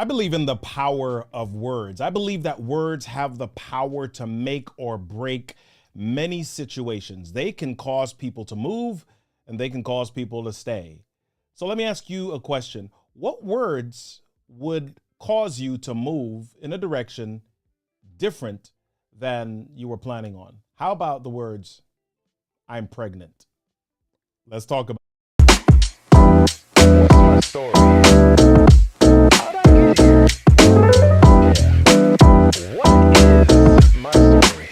believe in the power of words. I believe that words have the power to make or break many situations. They can cause people to move and they can cause people to stay. So let me ask you a question. What words would cause you to move in a direction different than you were planning on? How about the words, I'm pregnant? Let's talk about my story. How'd I get here? Yeah. What is my story?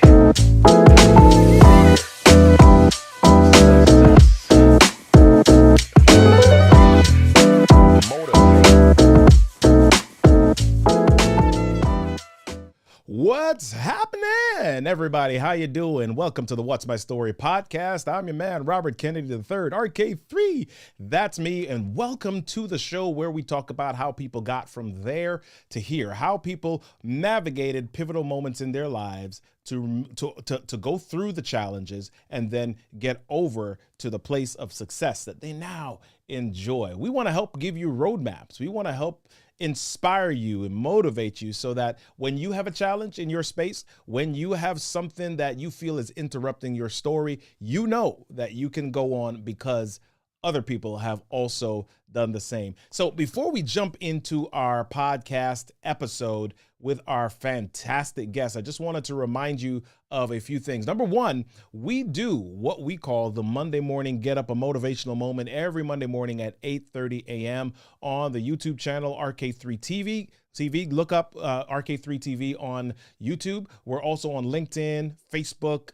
What's happening, everybody? How you doing? Welcome to the What's My Story podcast. I'm your man, Robert Kennedy III, RK3. That's me, and welcome to the show where we talk about how people got from there to here, how people navigated pivotal moments in their lives to go through the challenges and then get over to the place of success that they now enjoy. We want to help give you roadmaps. We want to help inspire you and motivate you so that when you have a challenge in your space, when you have something that you feel is interrupting your story, you know that you can go on because other people have also done the same. So before we jump into our podcast episode with our fantastic guest, I just wanted to remind you of a few things. Number one, we do what we call the Monday morning Get Up, a motivational moment every Monday morning at 8:30 a.m. on the YouTube channel RK3 TV. Look up RK3 TV on YouTube. We're also on LinkedIn, Facebook,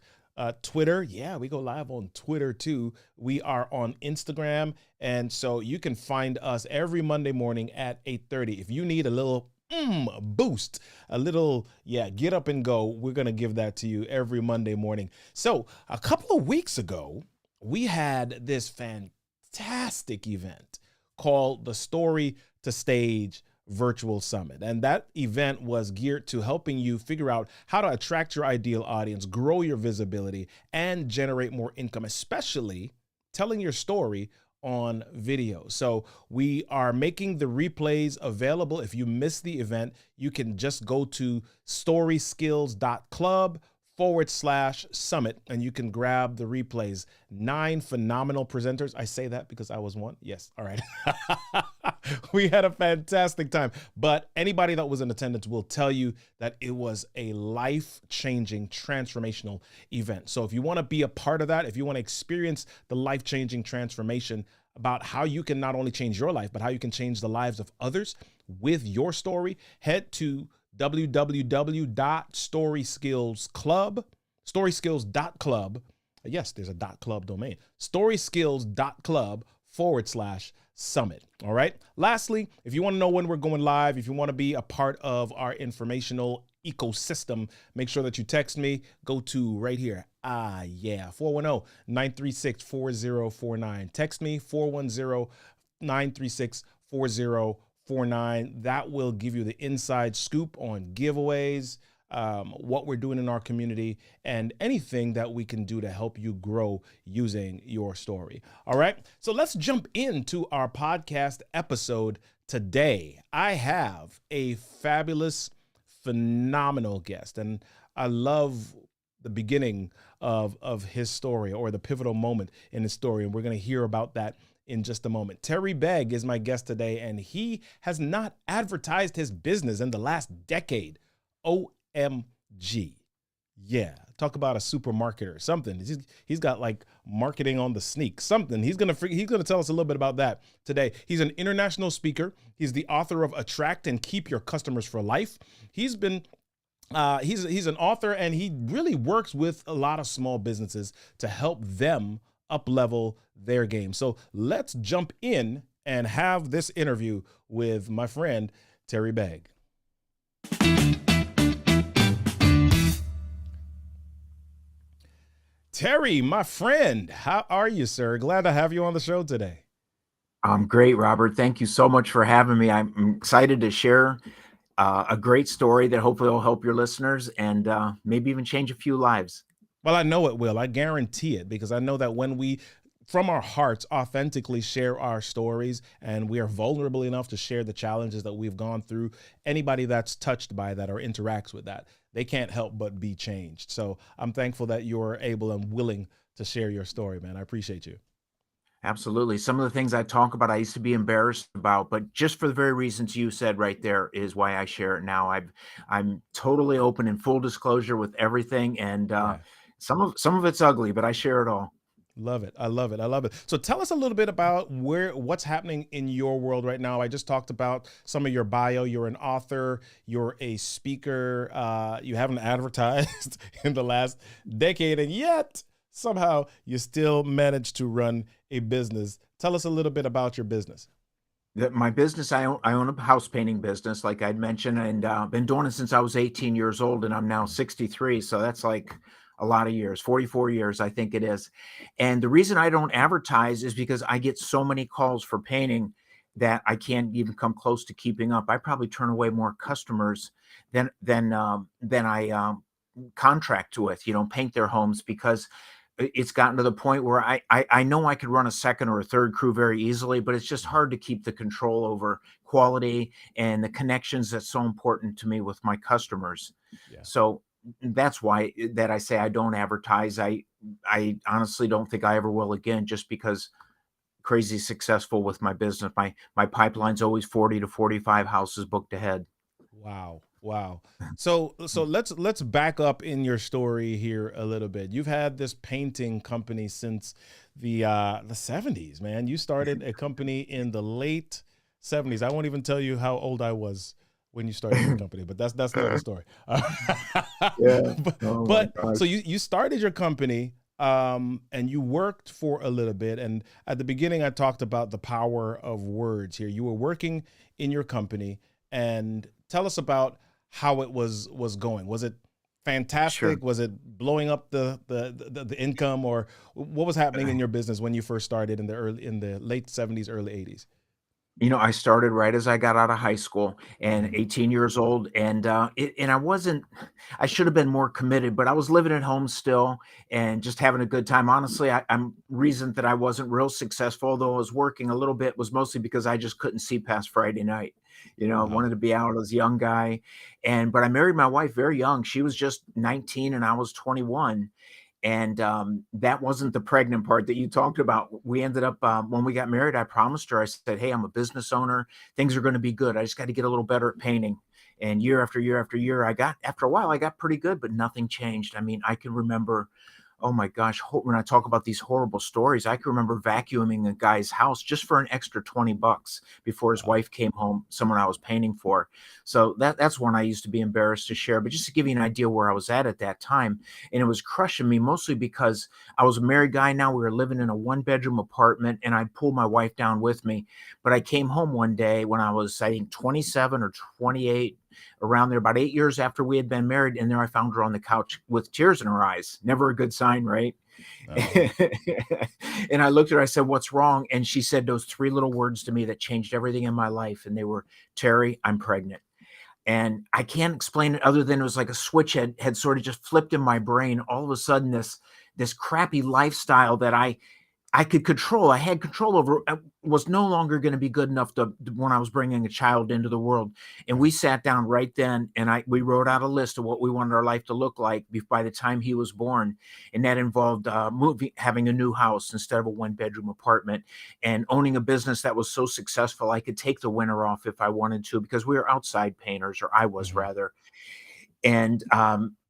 Twitter. Yeah, we go live on Twitter too. We are on Instagram. And so you can find us every Monday morning at 8:30. If you need a little boost, a little, get up and go, we're going to give that to you every Monday morning. So a couple of weeks ago, we had this fantastic event called the Story to Stage Virtual Summit. And that event was geared to helping you figure out how to attract your ideal audience, grow your visibility, and generate more income, especially telling your story on video. So we are making the replays available. If you missed the event, you can just go to storyskills.club/summit and you can grab the replays. 9 phenomenal presenters. I say that because I was one. Yes. All right. We had a fantastic time, but anybody that was in attendance will tell you that it was a life-changing, transformational event. So if you want to be a part of that, if you want to experience the life-changing transformation about how you can not only change your life, but how you can change the lives of others with your story, head to storyskills.club. Yes, there's a .club domain. storyskills.club/summit. All right. Lastly, if you want to know when we're going live, if you want to be a part of our informational ecosystem, make sure that you text me. Go to right here. 410-936-4049. Text me 410-936-4049. That will give you the inside scoop on giveaways, what we're doing in our community, and anything that we can do to help you grow using your story. All right. So let's jump into our podcast episode today. I have a fabulous, phenomenal guest, and I love the beginning of his story, or the pivotal moment in his story. And we're going to hear about that in just a moment. Terry Begue is my guest today, and he has not advertised his business in the last decade. OMG. Yeah. Talk about a super marketer, something. He's got like marketing on the sneak, something. He's going to tell us a little bit about that today. He's an international speaker. He's the author of Attract and Keep Your Customers for Life. He's an author, and he really works with a lot of small businesses to help them up-level their game. So let's jump in and have this interview with my friend, Terry Begue. Terry, my friend, how are you, sir? Glad to have you on the show today. I'm great, Robert. Thank you so much for having me. I'm excited to share a great story that hopefully will help your listeners and maybe even change a few lives. Well, I know it will. I guarantee it, because I know that when we from our hearts authentically share our stories, and we are vulnerable enough to share the challenges that we've gone through. Anybody that's touched by that or interacts with that, they can't help but be changed. So I'm thankful that you're able and willing to share your story, man. I appreciate you. Absolutely. Some of the things I talk about, I used to be embarrassed about, but just for the very reasons you said right there is why I share it now. I'm totally open and full disclosure with everything, and Yeah. some of it's ugly, but I share it all. Love it. I love it. I love it. So tell us a little bit about what's happening in your world right now. I just talked about some of your bio. You're an author, you're a speaker, you haven't advertised in the last decade, and yet somehow you still managed to run a business. Tell us a little bit about your business. My business, I own a house painting business, like I'd mentioned, and been doing it since I was 18 years old, and I'm now 63. So that's like a lot of years, 44 years, I think it is. And the reason I don't advertise is because I get so many calls for painting that I can't even come close to keeping up. I probably turn away more customers than I contract with, paint their homes, because it's gotten to the point where I know I could run a second or a third crew very easily, but it's just hard to keep the control over quality and the connections that's so important to me with my customers. Yeah. So that's why that I say I don't advertise. I honestly don't think I ever will again, just because crazy successful with my business. My pipeline's always 40 to 45 houses booked ahead. Wow. Wow. So let's back up in your story here a little bit. You've had this painting company since the 70s, man. You started a company in the late 70s. I won't even tell you how old I was when you started your company, but that's another story. Yeah. but, Oh my but gosh. so you started your company, and you worked for a little bit. And at the beginning, I talked about the power of words here. You were working in your company, and tell us about how it was going. Was it Sure. fantastic? Was it blowing up the income, or what was happening in your business when you first started in the late 70s, early 80s? I started right as I got out of high school, and Mhm. 18 years old, and I should have been more committed, but I was living at home still and just having a good time. Honestly, I'm reason that I wasn't real successful, although I was working a little bit, was mostly because I just couldn't see past Friday night. I Wow. wanted to be out as a young guy, but I married my wife very young. She was just 19 and I was 21, and that wasn't the pregnant part that you talked about. We ended up, when we got married, I promised her, I said, hey, I'm a business owner, things are going to be good, I just got to get a little better at painting. And year after year after year, after a while I got pretty good, but nothing changed. I mean, I can remember, oh my gosh, when I talk about these horrible stories, I can remember vacuuming a guy's house just for an extra 20 bucks before his Wow. wife came home, someone I was painting for. So that's one I used to be embarrassed to share, but just to give you an idea where I was at that time. And it was crushing me, mostly because I was a married guy. Now we were living in a 1-bedroom apartment, and I pulled my wife down with me. But I came home one day when I was, I think, 27 or 28, around there, about 8 years after we had been married. And there I found her on the couch with tears in her eyes. Never a good sign, right? No. And I looked at her, I said, what's wrong? And she said those three little words to me that changed everything in my life. And they were, Terry, I'm pregnant. And I can't explain it other than it was like a switch had sort of just flipped in my brain. All of a sudden, this crappy lifestyle that I could control, I had control over, was no longer going to be good enough when I was bringing a child into the world. And Right. we sat down right then, and we wrote out a list of what we wanted our life to look like by the time he was born. And that involved having a new house instead of a 1-bedroom apartment, and owning a business that was so successful I could take the winter off if I wanted to, because we were outside painters, or I was Mhm. rather. And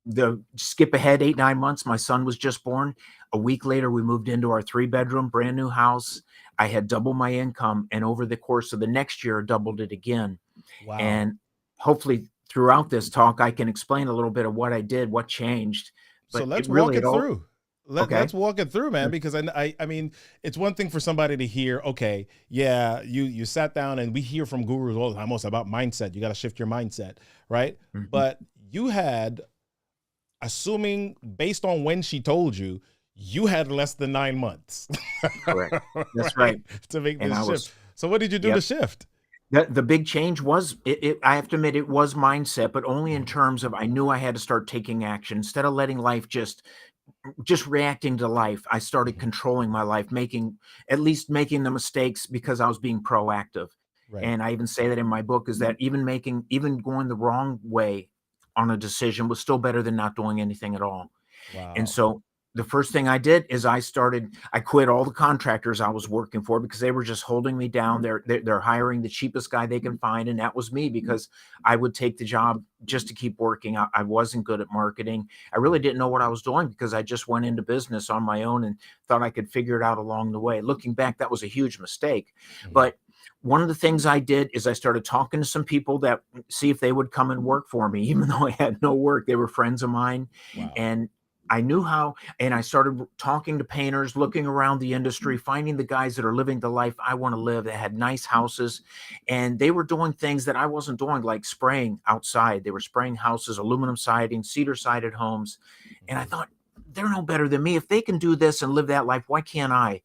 the skip ahead 8, 9 months, my son was just born. A week later, we moved into our 3-bedroom brand new house. I had double my income, and over the course of the next year, doubled it again. Wow. And hopefully, throughout this talk, I can explain a little bit of what I did, what changed. So But let's it walk really, it through. Let's okay. walk it through, man, because I mean, it's one thing for somebody to hear, okay, yeah, you sat down, and we hear from gurus all the time, almost about mindset. You got to shift your mindset, right? Mhm. But you had, assuming based on when she told you, you had less than 9 months, Correct. That's right, right. to make And this I shift. was, So what did you do to yep. shift? The big change was, I have to admit, it was mindset, but only in Mhm. terms of I knew I had to start taking action instead of letting life just just reacting to life. I started Mhm. controlling my life, at least making the mistakes because I was being proactive. Right. And I even say that in my book, is that even going the wrong way on a decision was still better than not doing anything at all. And Wow. so the first thing I did is I quit all the contractors I was working for because they were just holding me down. They're hiring the cheapest guy they can find, and that was me because I would take the job just to keep working. I wasn't good at marketing. I really Mhm. didn't know what I was doing because I just went into business on my own and thought I could figure it out along the way. Looking back, that was a huge mistake. Mhm. But one of the things I did is I started talking to some people that see if they would come and work for me, even though I had no work. They were friends of mine, Wow. and I knew how, and I started talking to painters, looking around the industry, finding the guys that are living the life I want to live, that had nice houses. And they were doing things that I wasn't doing, like spraying outside. They were spraying houses, aluminum siding, cedar sided homes. And I Mhm. thought, they're no better than me. If they can do this and live that life, why can't I?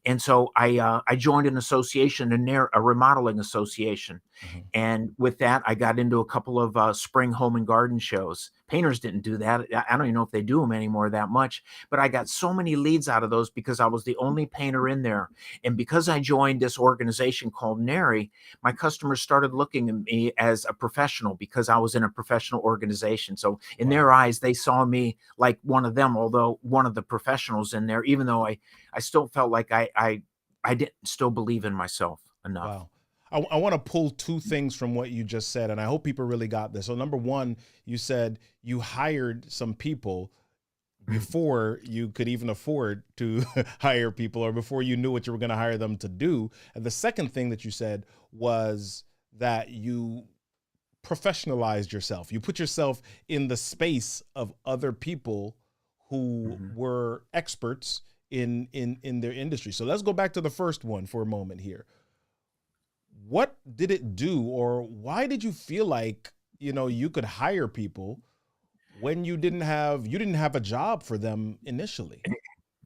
And so I joined an association, a remodeling association. Mhm. And with that, I got into a couple of spring home and garden shows. Painters didn't do that. I don't even know if they do them anymore that much, but I got so many leads out of those because I was the only painter in there. And because I joined this organization called NARI, my customers started looking at me as a professional because I was in a professional organization. So in their Wow. eyes, they saw me like one of them, although one of the professionals in there, even though I still felt like I didn't still believe in myself enough. Wow. I want to pull two things from what you just said, and I hope people really got this. So, number one, you said you hired some people before you could even afford to hire people or before you knew what you were going to hire them to do. And the second thing that you said was that you professionalized yourself. You put yourself in the space of other people who Mhm. were experts in their industry. So let's go back to the first one for a moment here. What did it do, or why did you feel like, you could hire people when you didn't have a job for them initially?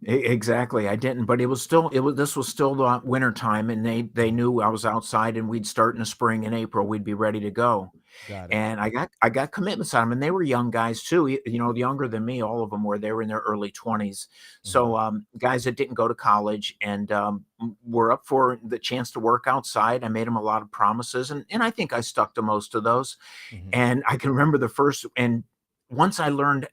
Exactly. I didn't, but this was still the winter time, and they Mhm. knew I was outside, and we'd start in the spring and April. We'd be ready to go. Got it. And I got commitments on them, and they were young guys too, younger than me. All of them were. They were in their early 20s. Mhm. So guys that didn't go to college and were up for the chance to work outside. I made them a lot of promises, and I think I stuck to most of those. Mhm. And I can remember the first and once I learned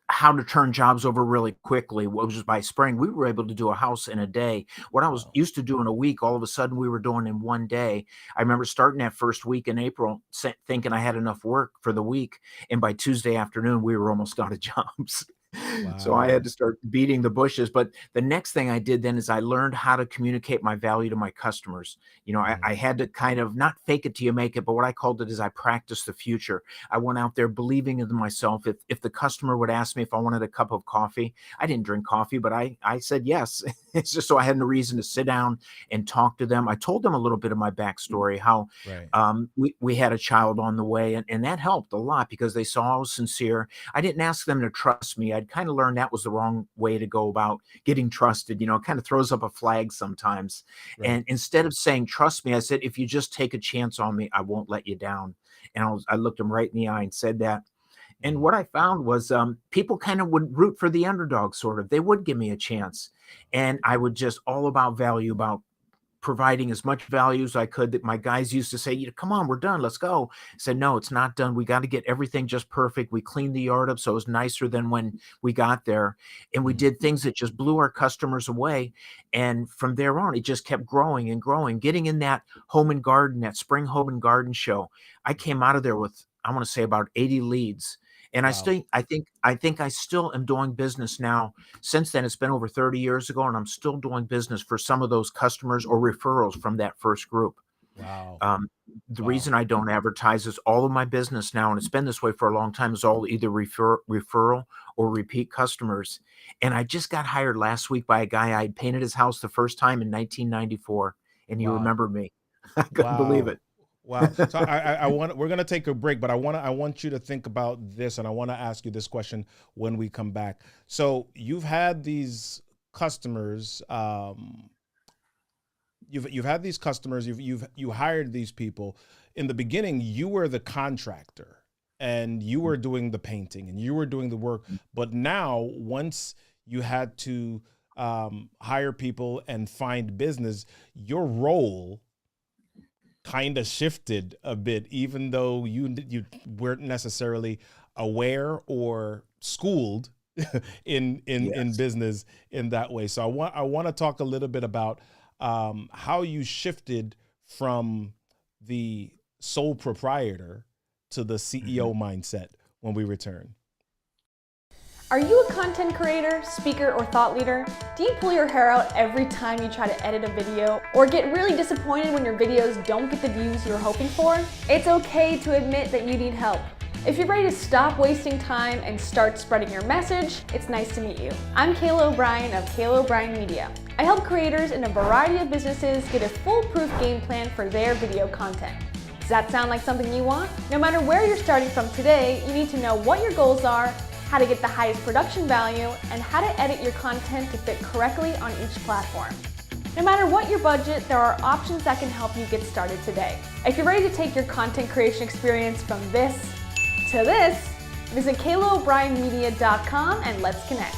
how to turn jobs over really quickly, which was by spring, we were able to do a house in a day. What I was Wow. used to do in a week, all of a sudden we were doing in one day. I remember starting that first week in April, thinking I had enough work for the week, and by Tuesday afternoon we were almost out of jobs. So I had Wow. to start beating the bushes. But the next thing I did then is I learned how to communicate my value to my customers. Mhm. I had to kind of not fake it till you make it, but what I called it is I practiced the future. I went out there believing in myself. If the customer would ask me if I wanted a cup of coffee, I didn't drink coffee, but I said yes. It's just so I had no reason to sit down and talk to them. I told them a little bit of my backstory, how Right. we had a child on the way, and that helped a lot because they saw I was sincere. I didn't ask them to trust me. I'd kind of learned that was the wrong way to go about getting trusted. It kind of throws up a flag sometimes. Right. And instead of saying, trust me, I said, if you just take a chance on me, I won't let you down. And I looked them right in the eye and said that. And Mhm. what I found was people kind of would root for the underdog, sort of. They would give me a chance. And I would just all about value, about providing as much value as I could. That my guys used to say, come on, we're done. Let's go. I said, no, it's not done. We got to get everything just perfect. We cleaned the yard up so it was nicer than when we got there. And we Mhm. did things that just blew our customers away. And from there on, it just kept growing and growing. Getting in that home and garden, that spring home and garden show, I came out of there with, I want to say, about 80 leads. And Wow. I think I still am doing business now. Since then, it's been over 30 years ago, and I'm still doing business for some of those customers or referrals from that first group. Wow. Um, the Wow. reason I don't advertise is all of my business now, and it's been this way for a long time, is all either referral or repeat customers. And I just got hired last week by a guy. I painted his house the first time in 1994, and he Wow. remembered me. I couldn't believe Wow. it. Wow. So we're gonna take a break, but I want you to think about this, and I want to ask you this question when we come back. So you've had these customers, you've had these customers, you hired these people. In the beginning, you were the contractor and you were doing the painting and you were doing the work. But now, once you had to hire people and find business, your role kind of shifted a bit, even though you weren't necessarily aware or schooled in Yes. business in that way. So I want to talk a little bit about how you shifted from the sole proprietor to the CEO mindset when we return. Are you a content creator, speaker, or thought leader? Do you pull your hair out every time you try to edit a video, or get really disappointed when your videos don't get the views you're hoping for? It's okay to admit that you need help. If you're ready to stop wasting time and start spreading your message, it's nice to meet you. I'm Kayla O'Brien of Kayla O'Brien Media. I help creators in a variety of businesses get a foolproof game plan for their video content. Does that sound like something you want? No matter where you're starting from today, you need to know what your goals are, how to get the highest production value, and how to edit your content to fit correctly on each platform. No matter what your budget, there are options that can help you get started today. If you're ready to take your content creation experience from this to this, visit KaylaO'BrienMedia.com and let's connect.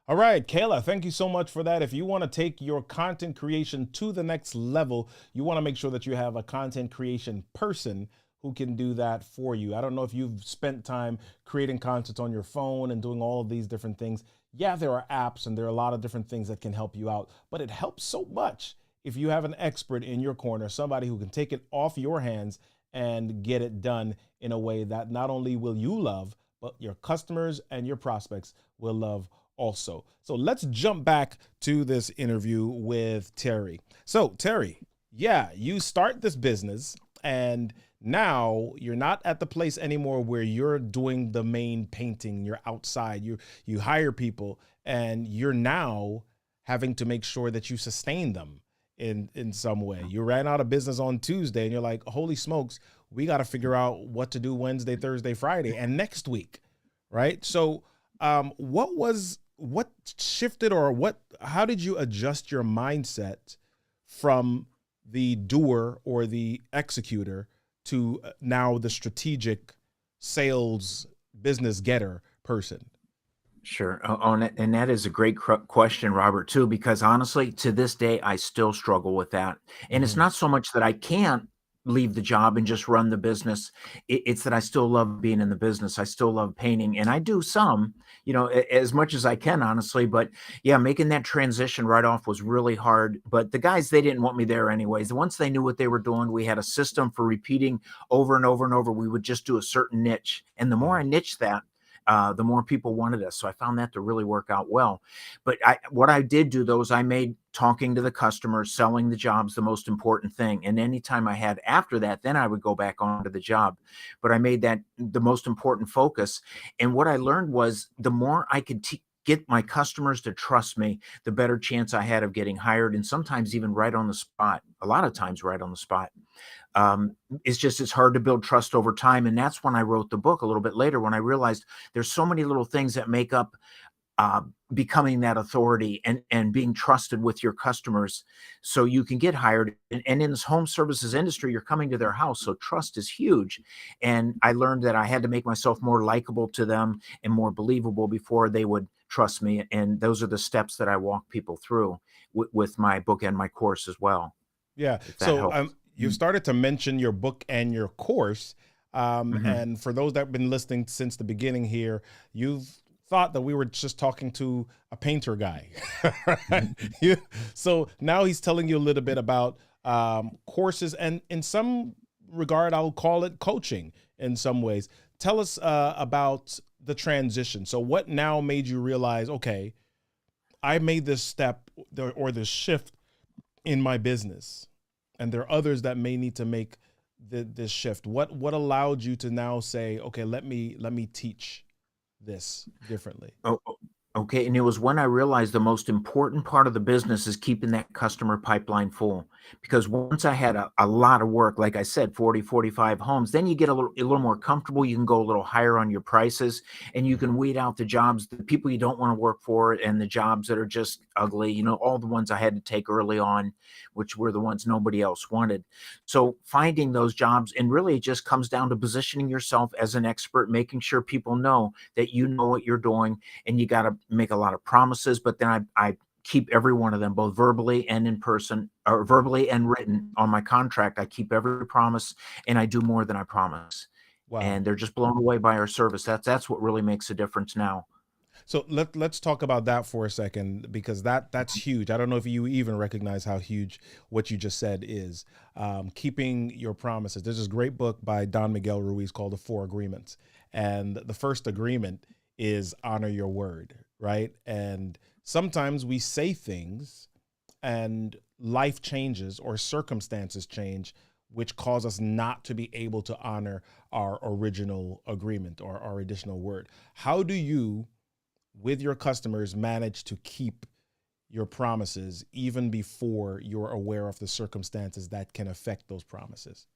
All right, Kayla, thank you so much for that. If you want to take your content creation to the next level, you want to make sure that you have a content creation person who can do that for you. I don't know if you've spent time creating content on your phone and doing all of these different things. Yeah, there are apps and there are a lot of different things that can help you out, but it helps so much if you have an expert in your corner, somebody who can take it off your hands and get it done in a way that not only will you love, but your customers and your prospects will love also. So let's jump back to this interview with Terry. So Terry, yeah, you start this business and now you're not at the place anymore where you're doing the main painting, you're outside, you hire people and you're now having to make sure that you sustain them in some way. You ran out of business on Tuesday and you're like, holy smokes, we got to figure out what to do Wednesday, Thursday, Friday, and next week, right? So what shifted or how did you adjust your mindset from the doer or the executor to now the strategic sales business getter person? Sure. On it, and that is a great question, Robert, too, because honestly, to this day, I still struggle with that. And it's Mhm. not so much that I can't leave the job and just run the business. It's that I still love being in the business. I still love painting, and I do some, as much as I can, honestly. But yeah, making that transition right off was really hard. But the guys, they didn't want me there anyways. Once they knew what they were doing, we had a system for repeating over and over and over. We would just do a certain niche, and the more Yeah. I niched that, the more people wanted us. So I found that to really work out well. But what I did do though is I made talking to the customers, selling the jobs the most important thing. And anytime I had after that, then I would go back onto the job. But I made that the most important focus. And what I learned was the more I could get my customers to trust me, the better chance I had of getting hired, and sometimes even right on the spot. A lot of times right on the spot. It's hard to build trust over time. And that's when I wrote the book a little bit later, when I realized there's so many little things that make up uh, becoming that authority and being trusted with your customers so you can get hired. And in this home services industry, you're coming to their house. So trust is huge. And I learned that I had to make myself more likable to them and more believable before they would trust me. And those are the steps that I walk people through with my book and my course as well, Yeah. if that So helps. you started to mention your book and your course. Mhm. And for those that have been listening since the beginning here, you've thought that we were just talking to a painter guy. Mhm. You- so now he's telling you a little bit about courses and in some regard, I'll call it coaching in some ways. Tell us about the transition. So what now made you realize, okay, I made this step or this shift in my business, and there are others that may need to make this shift. What allowed you to now say, okay, let me teach this differently? Oh, Okay, and it was when I realized the most important part of the business is keeping that customer pipeline full. Because once I had a lot of work, like I said, 40, 45 homes, then you get a little more comfortable. You can go a little higher on your prices, and you Mhm. can weed out the jobs, the people you don't want to work for, and the jobs that are just ugly. All the ones I had to take early on, which were the ones nobody else wanted. So finding those jobs, and really it just comes down to positioning yourself as an expert, making sure people know that you know what you're doing, and you got to make a lot of promises. But then I keep every one of them, both verbally and in person, or Mhm. verbally and written on my contract. I keep every promise, and I do more than I promise. Wow. And they're just blown away by our service. That's what really makes a difference now. So let's talk about that for a second, because that's huge. I don't know if you even recognize how huge what you just said is. Keeping your promises. There's this great book by Don Miguel Ruiz called The Four Agreements, and the first agreement is honor your word, right? And sometimes we say things, and life changes or circumstances change, which cause us not to be able to honor our original agreement or our additional word. How do you, with your customers, manage to keep your promises even before you're aware of the circumstances that can affect those promises?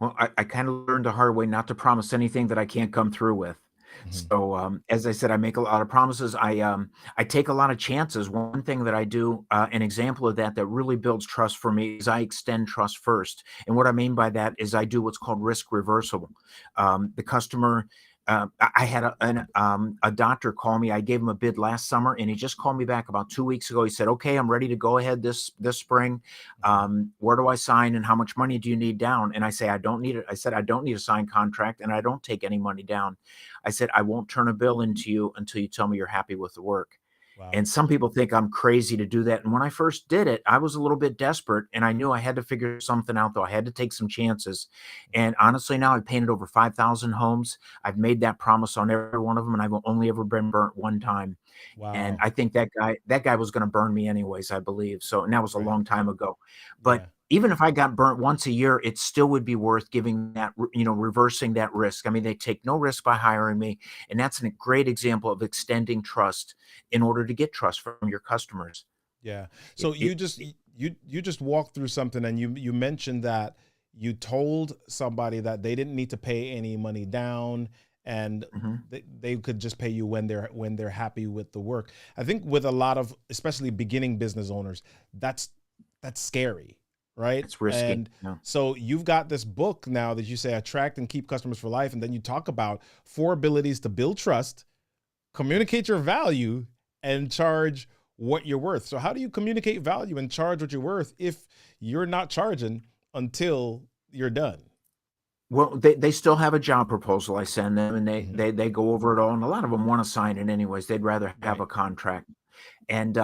Well, I kind of learned the hard way not to promise anything that I can't come through with. Mhm. So, as I said, I make a lot of promises. I take a lot of chances. One thing that I do, an example of that that really builds trust for me, is I extend trust first. And what I mean by that is I do what's called risk reversal. The customer, I had a doctor call me. I gave him a bid last summer, and he just called me back about 2 weeks ago. He said, "Okay, I'm ready to go ahead this spring. Mhm. Where do I sign, and how much money do you need down?" And I say, "I don't need it." I said, "I don't need a signed contract, and I don't take any money down." I said, "I won't turn a bill into you until you tell me you're happy with the work." Wow. And some people think I'm crazy to do that. And when I first did it, I was a little bit desperate, and I knew I had to figure something out, though. I had to take some chances. And honestly, now I've painted over 5,000 homes. I've made that promise on every one of them, and I've only ever been burnt one time. And Wow. I think that guy was gonna burn me anyways, I believe. So, and that was a Right. long time ago. But Yeah. even if I got burnt once a year, it still would be worth giving that, reversing that risk. I mean, they take no risk by hiring me, and that's a great example of extending trust in order to get trust from your customers. Yeah. It So it you just walked through something, and you mentioned that you told somebody that they didn't need to pay any money down, and Mhm. they could just pay you when they're happy with the work. I think with a lot of, especially beginning business owners, that's that's scary, right? It's risky. And Yeah. so you've got this book now that you say attract and keep customers for life, and then you talk about four abilities to build trust, communicate your value, and charge what you're worth. So how do you communicate value and charge what you're worth if you're not charging until you're done? Well, they still have a job proposal I send them, and they Mhm. they they go over it all, and a lot of them wanna sign it anyways. They'd rather have Right. a contract. And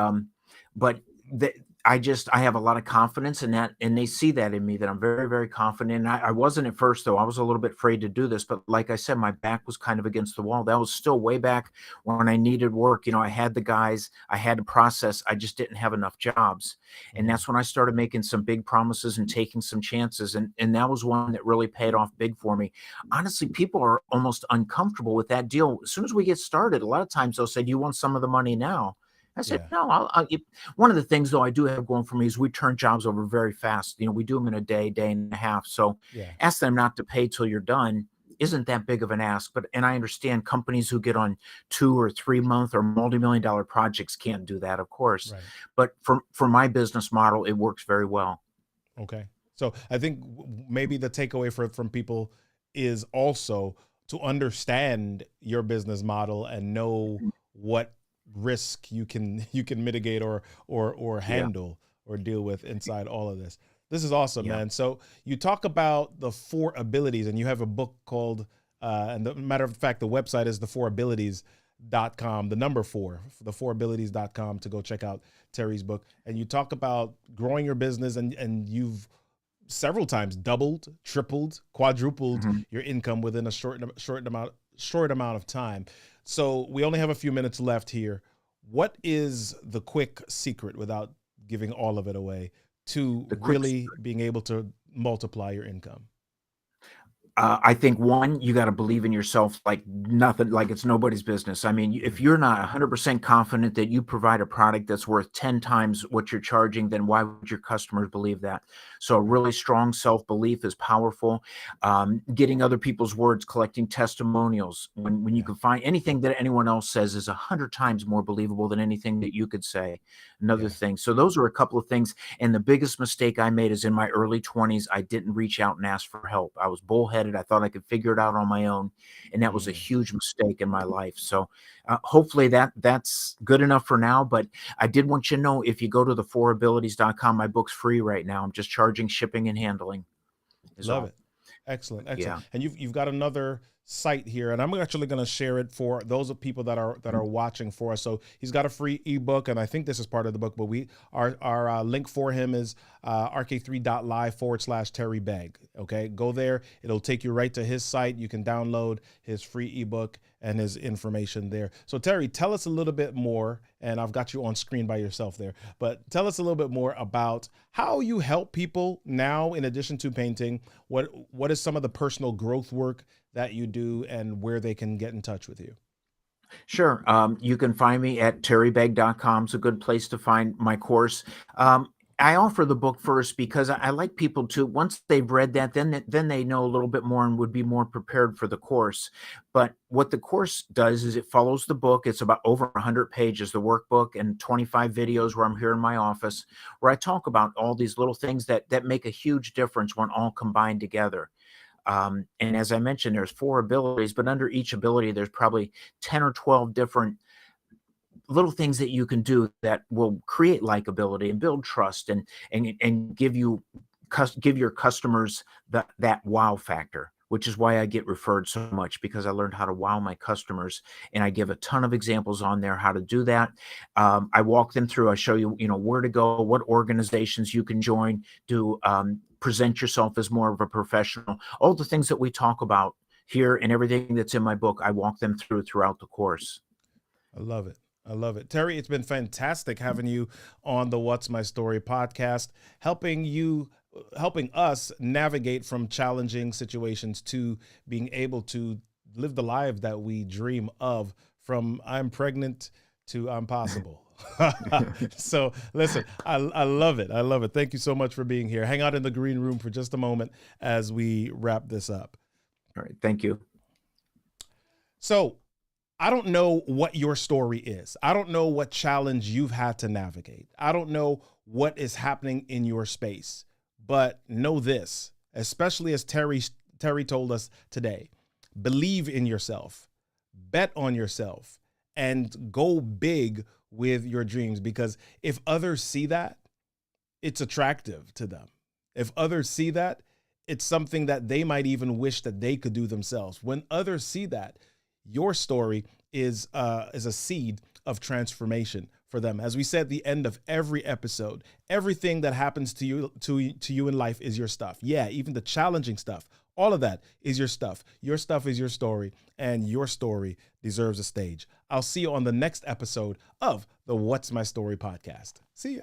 but the, I have a lot of confidence in that, and they see that in me, that I'm very, very confident. And I wasn't at first, though. I was a little bit afraid to do this, but like I said, my back was kind of against the wall. That was still way back when I needed work. I had the guys, I had to process, I just didn't have enough jobs. And Mhm. that's when I started making some big promises and taking some chances, and that was one that really paid off big for me. Honestly, people are almost uncomfortable with that deal. As soon as we get started, a lot of times they'll say, "Do you want some of the money now?" I said, Yeah. "No, I'll give." One of the things, though, I do have going for me is we turn jobs over very fast. We do them in a day, day and a half. So Yeah. ask them not to pay till you're done isn't that big of an ask. And I understand companies who get on 2 or 3 month or multi-million dollar projects can't do that, of course. Right. But for my business model, it works very well. Okay. So I think maybe the takeaway from people is also to understand your business model and know what risk you can mitigate or Yeah, handle or deal with inside all of this. This is awesome, yeah. man. So you talk about the four abilities, and you have a book called and the matter of fact, the website is the4abilities.com, the number four, the4abilities.com, to go check out Terry's book. And you talk about growing your business, and you've several times doubled, tripled, quadrupled Mhm. your income within a short amount of time. So we only have a few minutes left here. What is the quick secret, without giving all of it away, to The quick really being able to multiply your income? I think one, you got to believe in yourself like nothing, like it's nobody's business. I mean, if you're not 100% confident that you provide a product that's worth 10 times what you're charging, then why would your customers believe that? So a really strong self-belief is powerful. Getting other people's words, collecting testimonials. When you Yeah. can find anything that anyone else says is 100 times more believable than anything that you could say. Another Yeah. thing. So those are a couple of things. And the biggest mistake I made is in my early 20s, I didn't reach out and ask for help. I was bullheaded. I thought I could figure it out on my own. And that was a Mm. huge mistake in my life. So hopefully that's good enough for now. But I did want you to know, if you go to the4abilities.com, my book's free right now. I'm just charging shipping and handling is Love all. it. Excellent, excellent. Yeah. And you've got another site here, and I'm actually going to share it for those of people that are watching for us. So he's got a free ebook, and I think this is part of the book. But our link for him is rk3.live/Terry Begue. Okay, go there. It'll take you right to his site. You can download his free ebook and his information there. So Terry, tell us a little bit more, and I've got you on screen by yourself there, but tell us a little bit more about how you help people now, in addition to painting. What is some of the personal growth work that you do, and where they can get in touch with you? Sure. You can find me at terrybegue.com. It's a good place to find my course. I offer the book first because I like people to, once they've read that, then they know a little bit more and would be more prepared for the course. But what the course does is it follows the book. It's about over 100 pages, the workbook, and 25 videos where I'm here in my office, where I talk about all these little things that make a huge difference when all combined together. And as I mentioned, there's 4 abilities, but under each ability, there's probably 10 or 12 different little things that you can do that will create likability and build trust and give your customers that wow factor, which is why I get referred so much, because I learned how to wow my customers, and I give a ton of examples on there how to do that. I walk them through. I show you, where to go, what organizations you can join, to present yourself as more of a professional. All the things that we talk about here and everything that's in my book, I walk them through throughout the course. I love it. I love it. Terry, it's been fantastic having you on the What's My Story podcast, helping us navigate from challenging situations to being able to live the life that we dream of, from I'm pregnant to I'm possible. So listen, I love it. I love it. Thank you so much for being here. Hang out in the green room for just a moment as we wrap this up. All right. Thank you. So I don't know what your story is. I don't know what challenge you've had to navigate. I don't know what is happening in your space, but know this, especially as Terry told us today: believe in yourself, bet on yourself, and go big with your dreams. Because if others see that, it's attractive to them. If others see that, it's something that they might even wish that they could do themselves. When others see that, your story is a seed of transformation for them. As we said at the end of every episode, everything that happens to you in life is your stuff. Yeah, even the challenging stuff, all of that is your stuff. Your stuff is your story, and your story deserves a stage. I'll see you on the next episode of the What's My Story podcast. See ya.